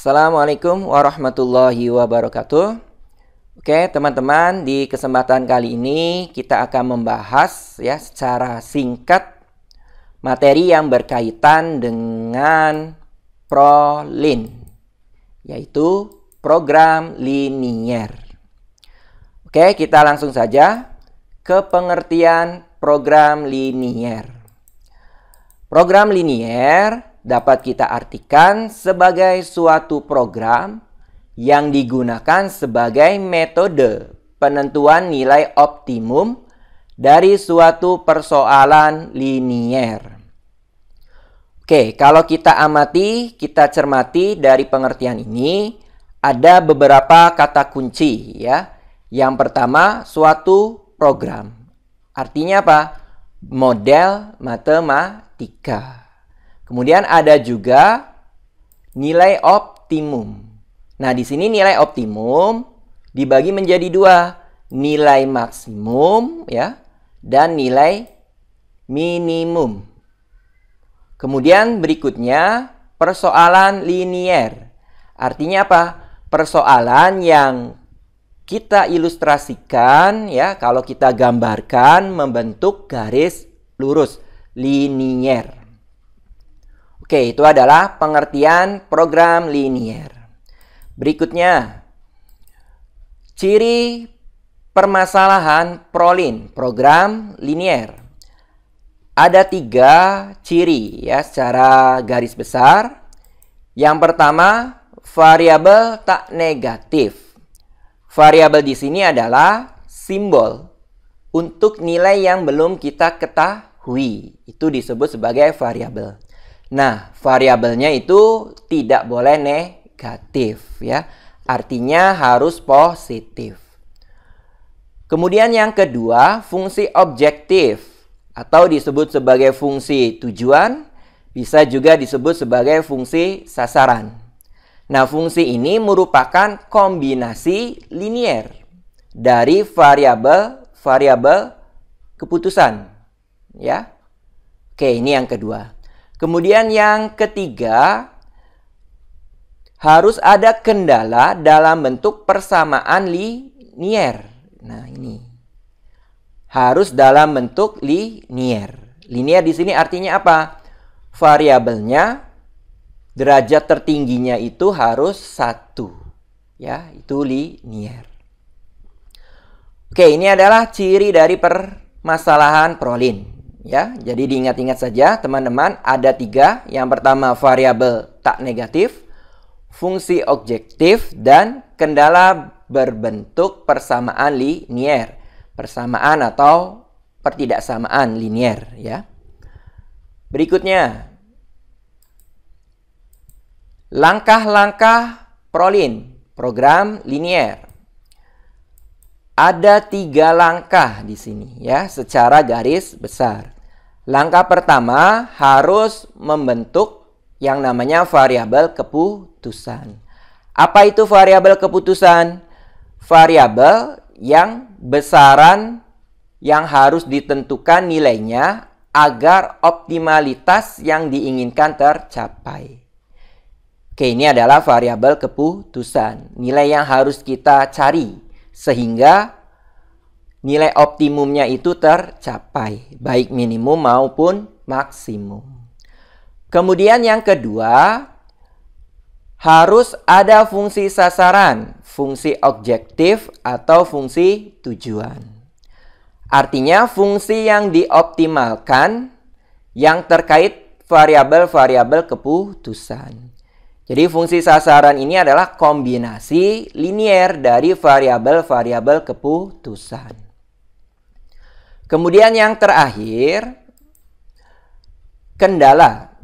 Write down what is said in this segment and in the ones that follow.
Assalamualaikum warahmatullahi wabarakatuh. Oke, teman-teman, di kesempatan kali ini kita akan membahas ya secara singkat materi yang berkaitan dengan ProLin, yaitu program linier. Oke, kita langsung saja ke pengertian program linier. Program linier dapat kita artikan sebagai suatu program yang digunakan sebagai metode penentuan nilai optimum dari suatu persoalan linier. Oke, kalau kita amati, kita cermati dari pengertian ini, ada beberapa kata kunci ya. Yang pertama, suatu program. Artinya apa? Model matematika. Kemudian ada juga nilai optimum. Nah, di sini nilai optimum dibagi menjadi dua, nilai maksimum ya dan nilai minimum. Kemudian berikutnya persoalan linier. Artinya apa? Persoalan yang kita ilustrasikan ya, kalau kita gambarkan membentuk garis lurus linier. Oke, itu adalah pengertian program linier. Berikutnya, ciri permasalahan ProLin, program linier. Ada 3 ciri ya secara garis besar. Yang pertama, variabel tak negatif. Variabel di sini adalah simbol untuk nilai yang belum kita ketahui. Itu disebut sebagai variabel. Nah, variabelnya itu tidak boleh negatif ya. Artinya harus positif. Kemudian yang kedua, fungsi objektif atau disebut sebagai fungsi tujuan, bisa juga disebut sebagai fungsi sasaran. Nah, fungsi ini merupakan kombinasi linier dari variabel keputusan ya. Oke, ini yang kedua. Kemudian yang ketiga, harus ada kendala dalam bentuk persamaan linier. Nah, ini harus dalam bentuk linier. Linier di sini artinya apa? Variabelnya, derajat tertingginya itu harus 1. Ya, itu linier. Oke, ini adalah ciri dari permasalahan ProLin. Ya, jadi diingat-ingat saja teman-teman, ada 3. Yang pertama variabel tak negatif, fungsi objektif, dan kendala berbentuk persamaan linier. Persamaan atau pertidaksamaan linier ya. Berikutnya, langkah-langkah ProLin, program linier. Ada 3 langkah di sini ya, secara garis besar. Langkah pertama harus membentuk yang namanya variabel keputusan. Apa itu variabel keputusan? Variabel yang besaran yang harus ditentukan nilainya agar optimalitas yang diinginkan tercapai. Oke, ini adalah variabel keputusan. Nilai yang harus kita cari sehingga nilai optimumnya itu tercapai, baik minimum maupun maksimum. Kemudian yang kedua, harus ada fungsi sasaran, fungsi objektif atau fungsi tujuan. Artinya fungsi yang dioptimalkan yang terkait variabel-variabel keputusan. Jadi fungsi sasaran ini adalah kombinasi linier dari variabel-variabel keputusan. Kemudian yang terakhir, kendala.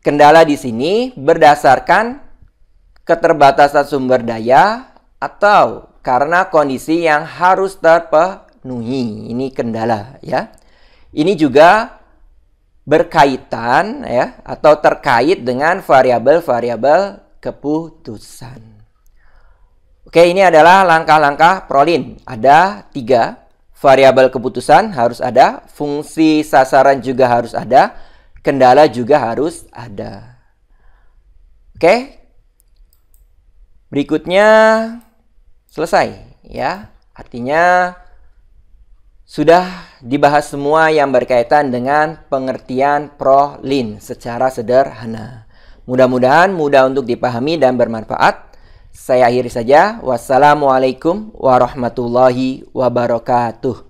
Kendala di sini berdasarkan keterbatasan sumber daya atau karena kondisi yang harus terpenuhi. Ini kendala ya. Ini juga berkaitan ya atau terkait dengan variabel-variabel keputusan. Oke, ini adalah langkah-langkah ProLin. Ada 3. Variabel keputusan harus ada, fungsi sasaran juga harus ada, kendala juga harus ada. Oke? Berikutnya selesai ya. Artinya sudah dibahas semua yang berkaitan dengan pengertian prolin secara sederhana. Mudah-mudahan mudah untuk dipahami dan bermanfaat. Saya akhiri saja. Wassalamualaikum warahmatullahi wabarakatuh.